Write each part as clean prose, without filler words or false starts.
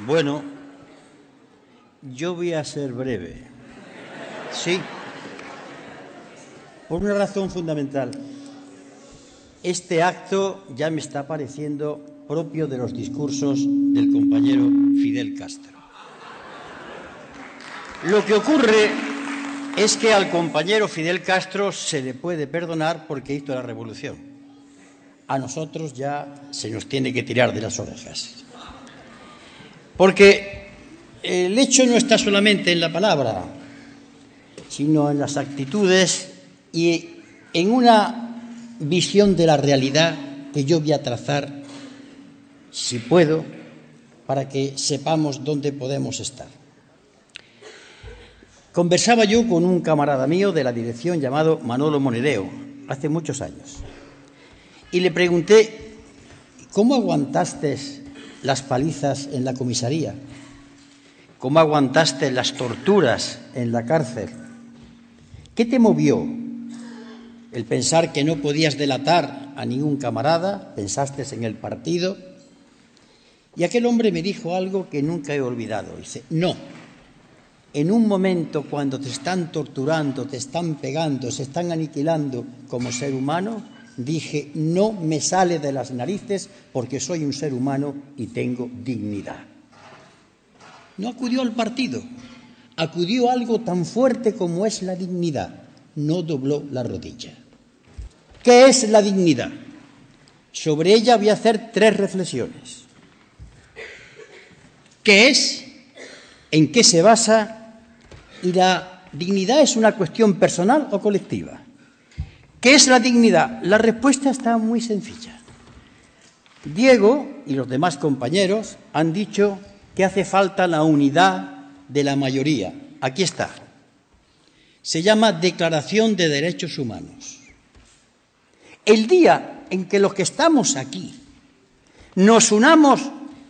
Bueno, yo voy a ser breve. Sí. Por una razón fundamental. Este acto ya me está pareciendo propio de los discursos del compañero Fidel Castro. Lo que ocurre es que al compañero Fidel Castro se le puede perdonar porque hizo la revolución. A nosotros ya se nos tiene que tirar de las orejas. Porque el hecho no está solamente en la palabra, sino en las actitudes y en una visión de la realidad que yo voy a trazar, si puedo, para que sepamos dónde podemos estar. Conversaba yo con un camarada mío de la dirección llamado Manolo Monedero, hace muchos años, y le pregunté, ¿cómo aguantaste las palizas en la comisaría? ¿Cómo aguantaste las torturas en la cárcel? ¿Qué te movió? ¿El pensar que no podías delatar a ningún camarada? ¿Pensaste en el partido? Y aquel hombre me dijo algo que nunca he olvidado. Dice, no, en un momento cuando te están torturando, te están pegando, se están aniquilando como ser humano, dije, no me sale de las narices porque soy un ser humano y tengo dignidad. No acudió al partido, acudió a algo tan fuerte como es la dignidad. No dobló la rodilla. ¿Qué es la dignidad? Sobre ella voy a hacer 3 reflexiones. ¿Qué es? ¿En qué se basa? ¿Y la dignidad es una cuestión personal o colectiva? ¿Qué es la dignidad? La respuesta está muy sencilla. Diego y los demás compañeros han dicho que hace falta la unidad de la mayoría. Aquí está. Se llama Declaración de Derechos Humanos. El día en que los que estamos aquí nos unamos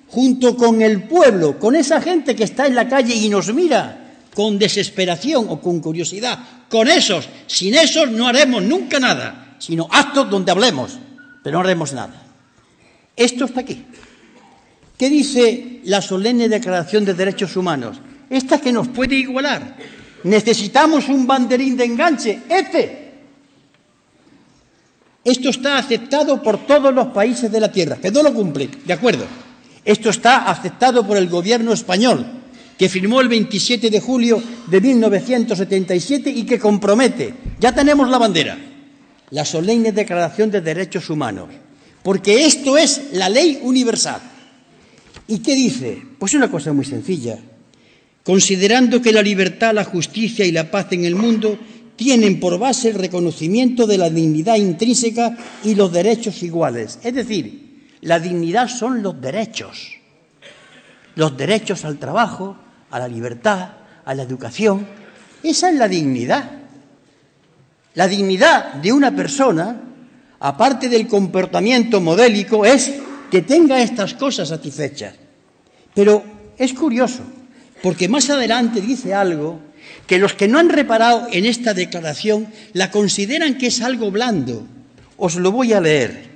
junto con el pueblo, con esa gente que está en la calle y nos mira con desesperación o con curiosidad, con esos, sin esos no haremos nunca nada, sino actos donde hablemos, pero no haremos nada. Esto está aquí. ¿Qué dice la solemne Declaración de Derechos Humanos? Esta que nos puede igualar. Necesitamos un banderín de enganche, Esto está aceptado por todos los países de la tierra, que no lo cumplen, de acuerdo. Esto está aceptado por el gobierno español, que firmó el 27 de julio de 1977 y que compromete, ya tenemos la bandera, la solemne Declaración de Derechos Humanos, porque esto es la ley universal. ¿Y qué dice? Pues una cosa muy sencilla. Considerando que la libertad, la justicia y la paz en el mundo tienen por base el reconocimiento de la dignidad intrínseca y los derechos iguales. Es decir, la dignidad son los derechos al trabajo, a la libertad, a la educación. Esa es la dignidad. La dignidad de una persona, aparte del comportamiento modélico, es que tenga estas cosas satisfechas. Pero es curioso, porque más adelante dice algo que los que no han reparado en esta declaración la consideran que es algo blando. Os lo voy a leer.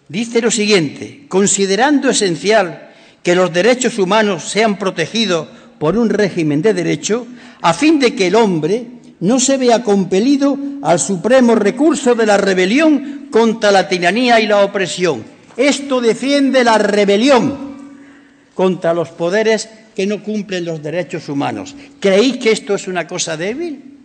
Dice lo siguiente: considerando esencial que los derechos humanos sean protegidos por un régimen de derecho, a fin de que el hombre no se vea compelido al supremo recurso de la rebelión contra la tiranía y la opresión. Esto defiende la rebelión contra los poderes que no cumplen los derechos humanos. ¿Creéis que esto es una cosa débil?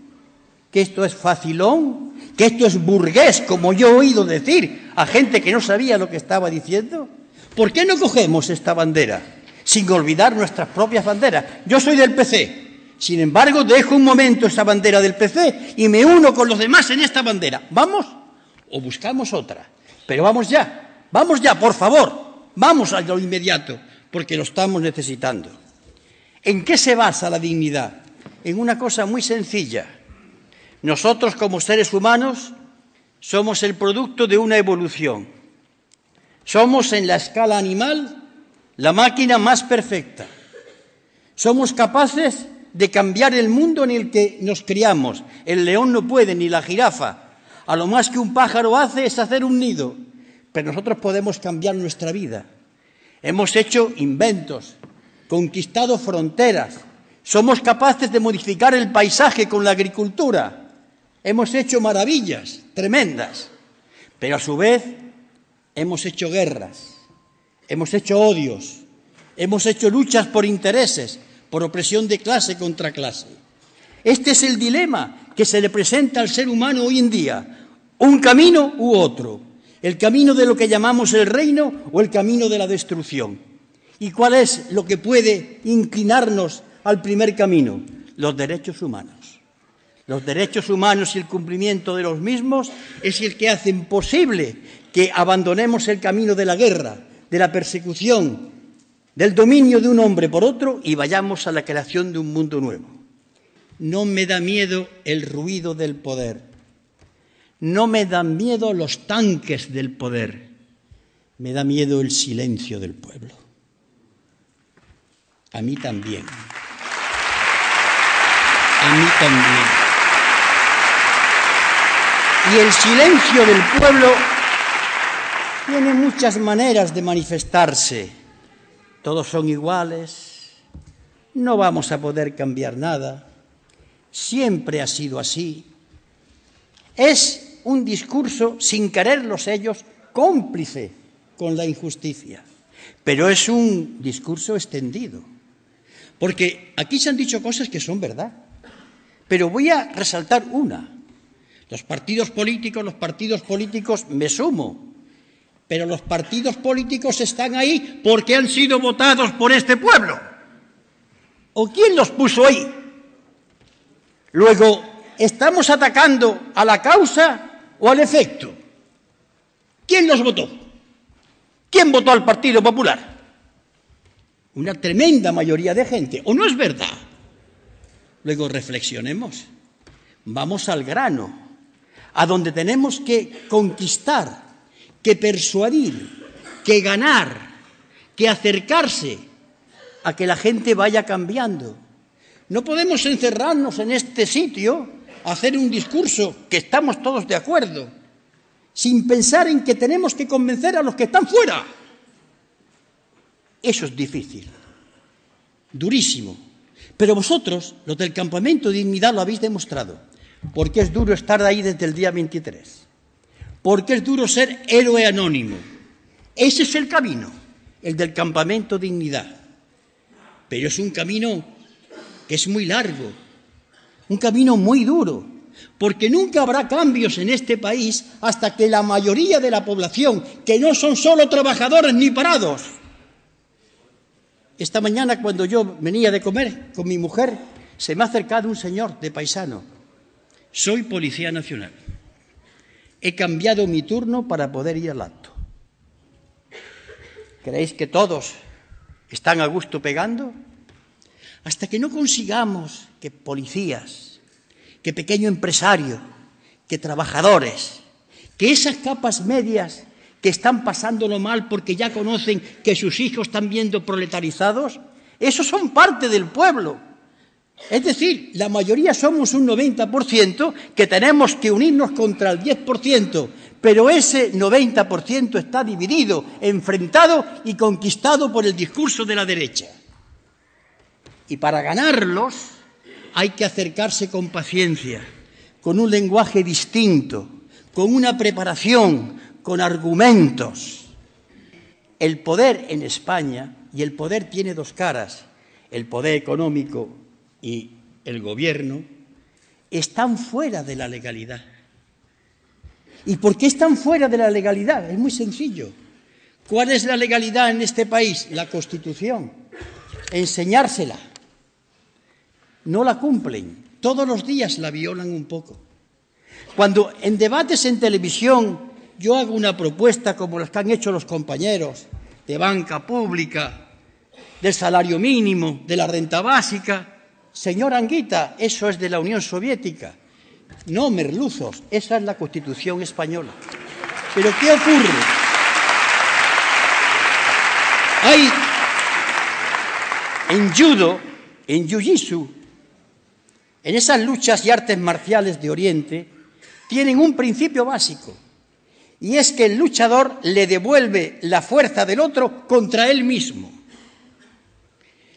¿Que esto es facilón? ¿Que esto es burgués, como yo he oído decir a gente que no sabía lo que estaba diciendo? ¿Por qué no cogemos esta bandera, sin olvidar nuestras propias banderas? Yo soy del PC, sin embargo, dejo un momento esa bandera del PC y me uno con los demás en esta bandera. ¿Vamos? ¿O buscamos otra? Pero vamos ya, por favor, vamos a lo inmediato, porque lo estamos necesitando. ¿En qué se basa la dignidad? En una cosa muy sencilla. Nosotros, como seres humanos, somos el producto de una evolución. Somos, en la escala animal, la máquina más perfecta. Somos capaces de cambiar el mundo en el que nos criamos. El león no puede, ni la jirafa. A lo más que un pájaro hace es hacer un nido. Pero nosotros podemos cambiar nuestra vida. Hemos hecho inventos, conquistado fronteras, somos capaces de modificar el paisaje con la agricultura, hemos hecho maravillas tremendas, pero a su vez hemos hecho guerras, hemos hecho odios, hemos hecho luchas por intereses, por opresión de clase contra clase. Este es el dilema que se le presenta al ser humano hoy en día, un camino u otro, el camino de lo que llamamos el reino o el camino de la destrucción. ¿Y cuál es lo que puede inclinarnos al primer camino? Los derechos humanos. Los derechos humanos y el cumplimiento de los mismos es el que hacen posible que abandonemos el camino de la guerra, de la persecución, del dominio de un hombre por otro y vayamos a la creación de un mundo nuevo. No me da miedo el ruido del poder. No me dan miedo los tanques del poder. Me da miedo el silencio del pueblo. A mí también. A mí también. Y el silencio del pueblo tiene muchas maneras de manifestarse. Todos son iguales, no vamos a poder cambiar nada, siempre ha sido así. Es un discurso, sin quererlos ellos, cómplice con la injusticia, pero es un discurso extendido, porque aquí se han dicho cosas que son verdad, pero voy a resaltar una. Los partidos políticos me sumo, pero los partidos políticos están ahí porque han sido votados por este pueblo. ¿O quién los puso ahí? Luego, ¿estamos atacando a la causa o al efecto? ¿Quién los votó? ¿Quién votó al Partido Popular? Una tremenda mayoría de gente. ¿O no es verdad? Luego reflexionemos. Vamos al grano, a donde tenemos que conquistar, que persuadir, que ganar, que acercarse a que la gente vaya cambiando. No podemos encerrarnos en este sitio a hacer un discurso que estamos todos de acuerdo, sin pensar en que tenemos que convencer a los que están fuera. Eso es difícil, durísimo. Pero vosotros, los del Campamento de Dignidad, lo habéis demostrado, porque es duro estar ahí desde el día 23. Porque es duro ser héroe anónimo. Ese es el camino, el del Campamento Dignidad. Pero es un camino que es muy largo, un camino muy duro, porque nunca habrá cambios en este país hasta que la mayoría de la población, que no son solo trabajadores ni parados. Esta mañana, cuando yo venía de comer con mi mujer, se me ha acercado un señor de paisano. Soy Policía Nacional. He cambiado mi turno para poder ir al acto. ¿Creéis que todos están a gusto pegando? Hasta que no consigamos que policías, que pequeño empresario, que trabajadores, que esas capas medias que están pasándolo mal porque ya conocen que sus hijos están viendo proletarizados, esos son parte del pueblo. Es decir, la mayoría somos un 90% que tenemos que unirnos contra el 10%, pero ese 90% está dividido, enfrentado y conquistado por el discurso de la derecha. Y para ganarlos hay que acercarse con paciencia, con un lenguaje distinto, con una preparación, con argumentos. El poder en España, y el poder tiene dos caras, el poder económico y el gobierno, están fuera de la legalidad. ¿Y por qué están fuera de la legalidad? Es muy sencillo. ¿Cuál es la legalidad en este país? La Constitución. Enseñársela. No la cumplen. Todos los días la violan un poco. Cuando en debates en televisión yo hago una propuesta como las que han hecho los compañeros de banca pública, del salario mínimo, de la renta básica, señor Anguita, eso es de la Unión Soviética. No, merluzos, esa es la Constitución española. ¿Pero qué ocurre? Hay en judo, en jiu-jitsu, en esas luchas y artes marciales de Oriente, tienen un principio básico, y es que el luchador le devuelve la fuerza del otro contra él mismo.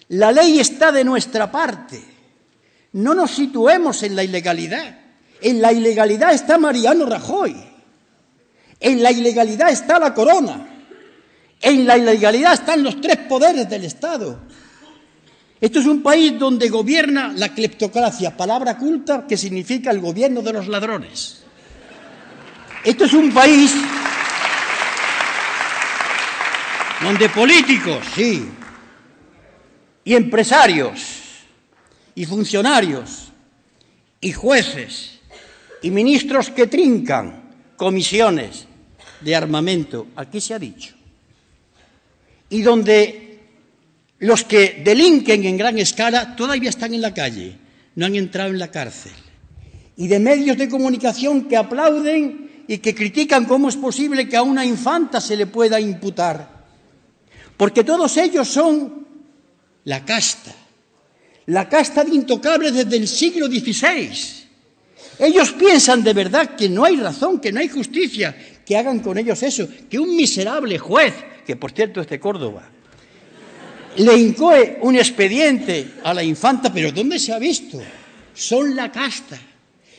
La ley está de nuestra parte. No nos situemos en la ilegalidad. En la ilegalidad está Mariano Rajoy. En la ilegalidad está la corona. En la ilegalidad están los tres poderes del Estado. Esto es un país donde gobierna la cleptocracia, palabra culta que significa el gobierno de los ladrones. Esto es un país donde políticos, sí, y empresarios, y funcionarios, y jueces, y ministros que trincan comisiones de armamento, aquí se ha dicho, y donde los que delinquen en gran escala todavía están en la calle, no han entrado en la cárcel, y de medios de comunicación que aplauden y que critican cómo es posible que a una infanta se le pueda imputar, porque todos ellos son la casta de intocables desde el siglo XVI. Ellos piensan de verdad que no hay razón, que no hay justicia, que hagan con ellos eso, que un miserable juez, que por cierto es de Córdoba, le incoe un expediente a la infanta, pero ¿dónde se ha visto? Son la casta,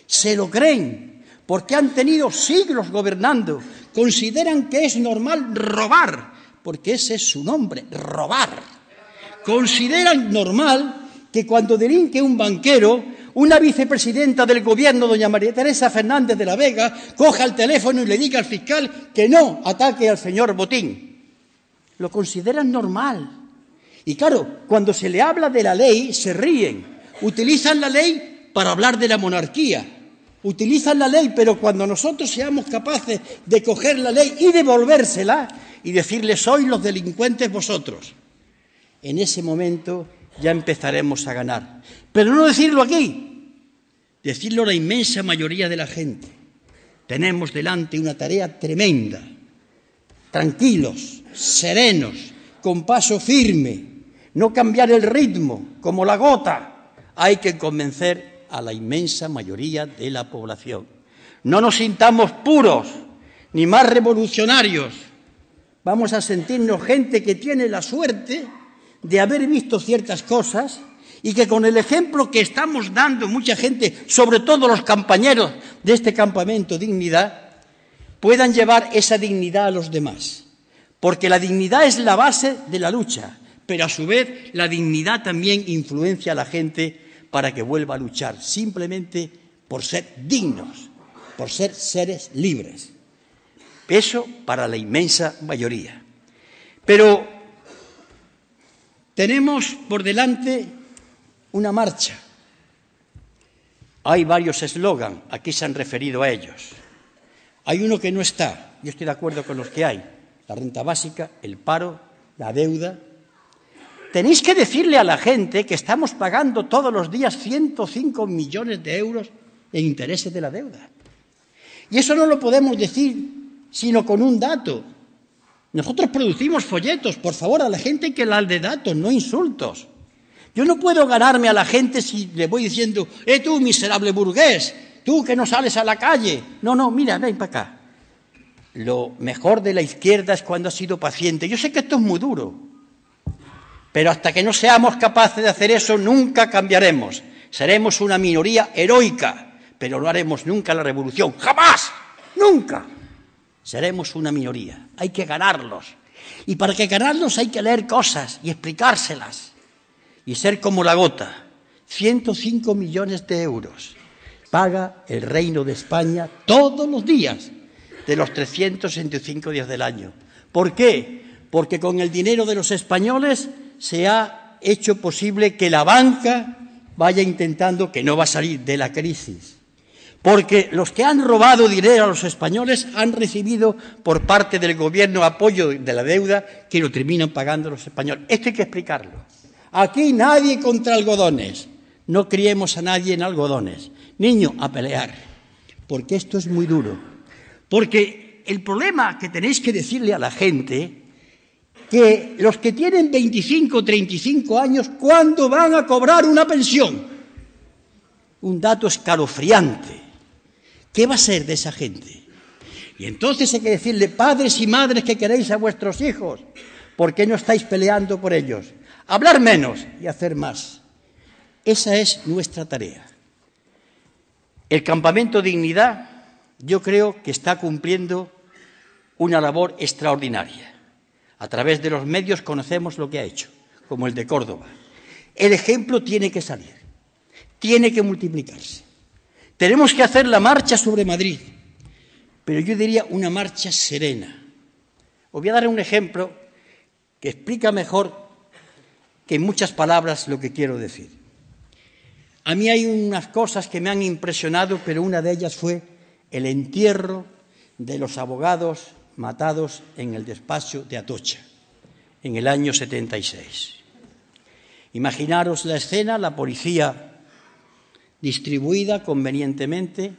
se lo creen, porque han tenido siglos gobernando, consideran que es normal robar, porque ese es su nombre, robar. Consideran normal que cuando delinque un banquero, una vicepresidenta del gobierno, doña María Teresa Fernández de la Vega, coja el teléfono y le diga al fiscal que no ataque al señor Botín. Lo consideran normal. Y claro, cuando se le habla de la ley, se ríen. Utilizan la ley para hablar de la monarquía. Utilizan la ley, pero cuando nosotros seamos capaces de coger la ley y devolvérsela y decirles, sois los delincuentes vosotros, en ese momento ya empezaremos a ganar. Pero no decirlo aquí, decirlo a la inmensa mayoría de la gente. Tenemos delante una tarea tremenda. Tranquilos, serenos, con paso firme, no cambiar el ritmo como la gota. Hay que convencer a la inmensa mayoría de la población. No nos sintamos puros, ni más revolucionarios. Vamos a sentirnos gente que tiene la suerte de haber visto ciertas cosas y que con el ejemplo que estamos dando mucha gente, sobre todo los compañeros de este campamento Dignidad, puedan llevar esa dignidad a los demás. Porque la dignidad es la base de la lucha, pero a su vez la dignidad también influencia a la gente para que vuelva a luchar, simplemente por ser dignos, por ser seres libres. Eso para la inmensa mayoría. Pero tenemos por delante una marcha. Hay varios eslogans, aquí se han referido a ellos. Hay uno que no está, yo estoy de acuerdo con los que hay. La renta básica, el paro, la deuda. Tenéis que decirle a la gente que estamos pagando todos los días 105 millones de euros en intereses de la deuda. Y eso no lo podemos decir sino con un dato. Nosotros producimos folletos, por favor, a la gente hay que darle datos, no insultos. Yo no puedo ganarme a la gente si le voy diciendo, tú miserable burgués, tú que no sales a la calle. No, mira, ven para acá. Lo mejor de la izquierda es cuando ha sido paciente. Yo sé que esto es muy duro, pero hasta que no seamos capaces de hacer eso, nunca cambiaremos. Seremos una minoría heroica, pero no haremos nunca la revolución. ¡Jamás! ¡Nunca! Seremos una minoría. Hay que ganarlos. Y para que ganarlos hay que leer cosas y explicárselas. Y ser como la gota. 105 millones de euros paga el Reino de España todos los días de los 365 días del año. ¿Por qué? Porque con el dinero de los españoles se ha hecho posible que la banca vaya intentando, que no va a salir de la crisis. Porque los que han robado dinero a los españoles han recibido por parte del gobierno apoyo de la deuda que lo terminan pagando los españoles. Esto hay que explicarlo. Aquí nadie contra algodones. No criemos a nadie en algodones. Niño, a pelear. Porque esto es muy duro. Porque el problema que tenéis que decirle a la gente, que los que tienen 25 o 35 años, ¿cuándo van a cobrar una pensión? Un dato escalofriante. ¿Qué va a ser de esa gente? Y entonces hay que decirle, padres y madres que queréis a vuestros hijos, ¿por qué no estáis peleando por ellos? Hablar menos y hacer más. Esa es nuestra tarea. El Campamento Dignidad, yo creo que está cumpliendo una labor extraordinaria. A través de los medios conocemos lo que ha hecho, como el de Córdoba. El ejemplo tiene que salir, tiene que multiplicarse. Tenemos que hacer la marcha sobre Madrid, pero yo diría una marcha serena. Os voy a dar un ejemplo que explica mejor que en muchas palabras lo que quiero decir. A mí hay unas cosas que me han impresionado, pero una de ellas fue el entierro de los abogados matados en el despacho de Atocha, en el año 76. Imaginaros la escena, la policía distribuida convenientemente,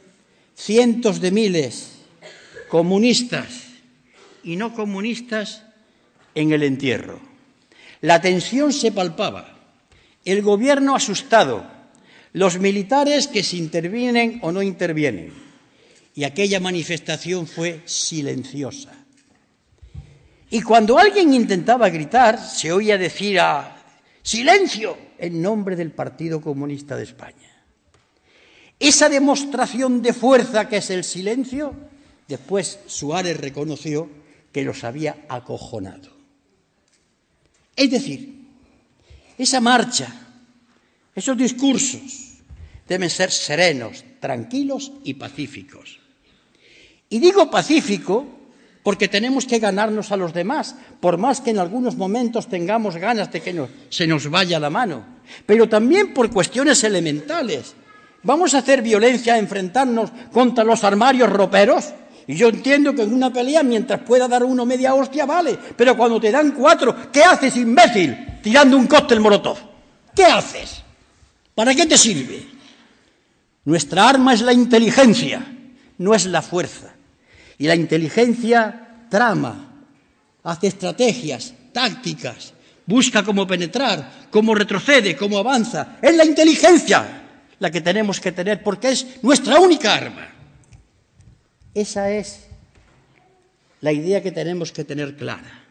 cientos de miles, comunistas y no comunistas, en el entierro. La tensión se palpaba, el gobierno asustado, los militares que si intervienen o no intervienen. Y aquella manifestación fue silenciosa. Y cuando alguien intentaba gritar, se oía decir ¡silencio!, en nombre del Partido Comunista de España. Esa demostración de fuerza que es el silencio, después Suárez reconoció que los había acojonado. Es decir, esa marcha, esos discursos deben ser serenos, tranquilos y pacíficos. Y digo pacífico porque tenemos que ganarnos a los demás, por más que en algunos momentos tengamos ganas de que se nos vaya la mano, pero también por cuestiones elementales. ¿Vamos a hacer violencia, a enfrentarnos contra los armarios roperos? Y yo entiendo que en una pelea, mientras pueda dar uno media hostia, vale, pero cuando te dan 4, ¿qué haces, imbécil? Tirando un cóctel molotov. ¿Qué haces? ¿Para qué te sirve? Nuestra arma es la inteligencia, no es la fuerza. Y la inteligencia trama, hace estrategias, tácticas, busca cómo penetrar, cómo retrocede, cómo avanza. Es la inteligencia la que tenemos que tener porque es nuestra única arma. Esa es la idea que tenemos que tener clara.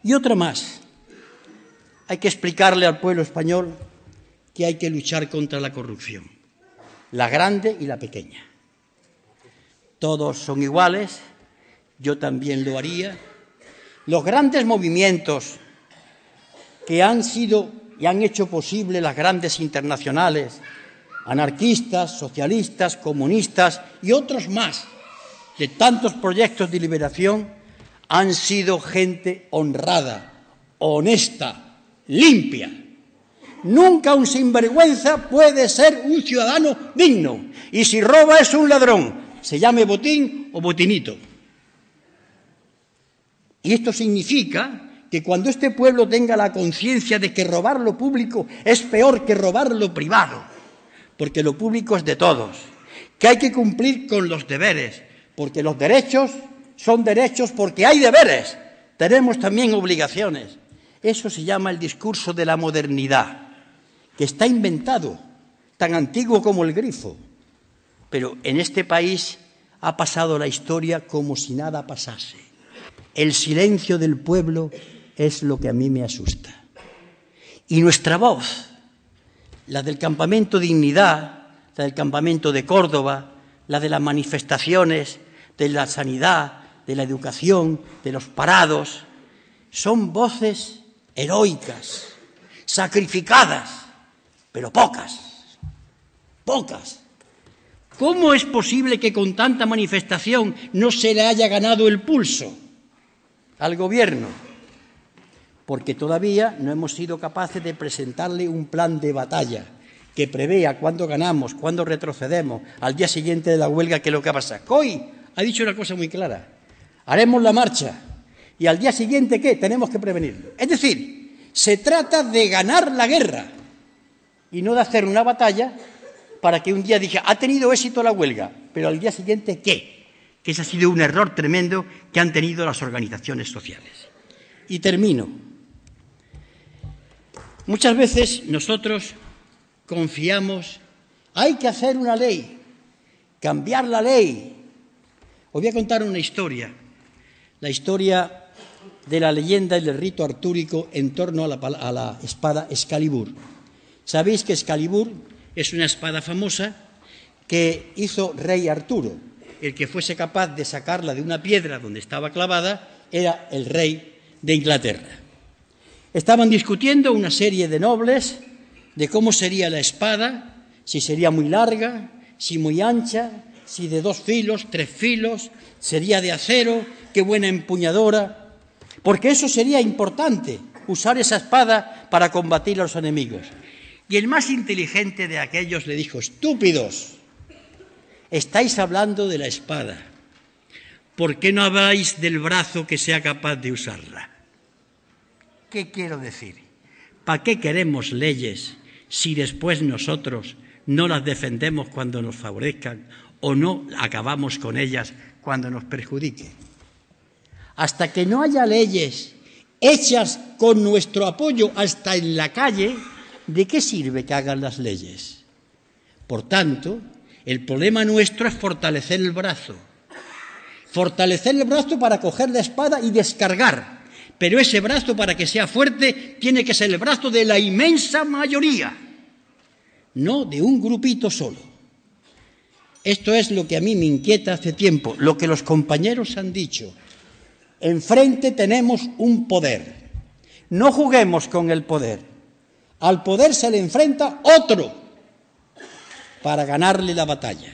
Y otra más. Hay que explicarle al pueblo español que hay que luchar contra la corrupción, la grande y la pequeña. Todos son iguales, yo también lo haría. Los grandes movimientos que han sido y han hecho posible las grandes internacionales, anarquistas, socialistas, comunistas y otros más, de tantos proyectos de liberación, han sido gente honrada, honesta, limpia. Nunca un sinvergüenza puede ser un ciudadano digno. Y si roba es un ladrón, se llame botín o botinito. Y esto significa que cuando este pueblo tenga la conciencia de que robar lo público es peor que robar lo privado, porque lo público es de todos, que hay que cumplir con los deberes, porque los derechos son derechos porque hay deberes, tenemos también obligaciones. Eso se llama el discurso de la modernidad, que está inventado, tan antiguo como el grifo, pero en este país ha pasado la historia como si nada pasase. El silencio del pueblo es lo que a mí me asusta. Y nuestra voz, la del Campamento Dignidad, la del Campamento de Córdoba, la de las manifestaciones, de la sanidad, de la educación, de los parados, son voces heroicas, sacrificadas, pero pocas, pocas. ¿Cómo es posible que con tanta manifestación no se le haya ganado el pulso al gobierno? Porque todavía no hemos sido capaces de presentarle un plan de batalla que prevea cuándo ganamos, cuándo retrocedemos, al día siguiente de la huelga, qué es lo que pasa. COI ha dicho una cosa muy clara: haremos la marcha y al día siguiente, ¿qué? Tenemos que prevenirlo. Es decir, se trata de ganar la guerra y no de hacer una batalla para que un día diga, ha tenido éxito la huelga, pero al día siguiente, ¿qué? Que ese ha sido un error tremendo que han tenido las organizaciones sociales. Y termino. Muchas veces nosotros confiamos, hay que hacer una ley, cambiar la ley. Os voy a contar una historia, la historia de la leyenda y del rito artúrico en torno a la espada Excalibur. Sabéis que Excalibur es una espada famosa que hizo rey Arturo. El que fuese capaz de sacarla de una piedra donde estaba clavada era el rey de Inglaterra. Estaban discutiendo una serie de nobles de cómo sería la espada, si sería muy larga, si muy ancha, si de 2 filos, 3 filos, sería de acero, qué buena empuñadora, porque eso sería importante, usar esa espada para combatir a los enemigos. Y el más inteligente de aquellos le dijo: estúpidos, estáis hablando de la espada, ¿por qué no habláis del brazo que sea capaz de usarla? ¿Qué quiero decir? ¿Para qué queremos leyes si después nosotros no las defendemos cuando nos favorezcan o no acabamos con ellas cuando nos perjudique? Hasta que no haya leyes hechas con nuestro apoyo hasta en la calle, ¿de qué sirve que hagan las leyes? Por tanto, el problema nuestro es fortalecer el brazo. Fortalecer el brazo para coger la espada y descargar. Pero ese brazo, para que sea fuerte, tiene que ser el brazo de la inmensa mayoría, no de un grupito solo. Esto es lo que a mí me inquieta hace tiempo, lo que los compañeros han dicho. Enfrente tenemos un poder. No juguemos con el poder. Al poder se le enfrenta otro para ganarle la batalla.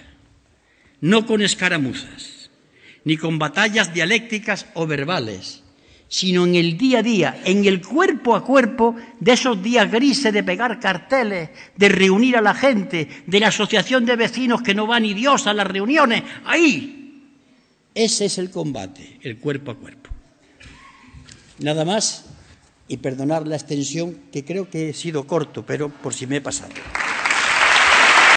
No con escaramuzas, ni con batallas dialécticas o verbales, sino en el día a día, en el cuerpo a cuerpo de esos días grises de pegar carteles, de reunir a la gente, de la asociación de vecinos que no va ni Dios a las reuniones. Ahí, ese es el combate, el cuerpo a cuerpo. Nada más, y perdonar la extensión, que creo que he sido corto, pero por si me he pasado.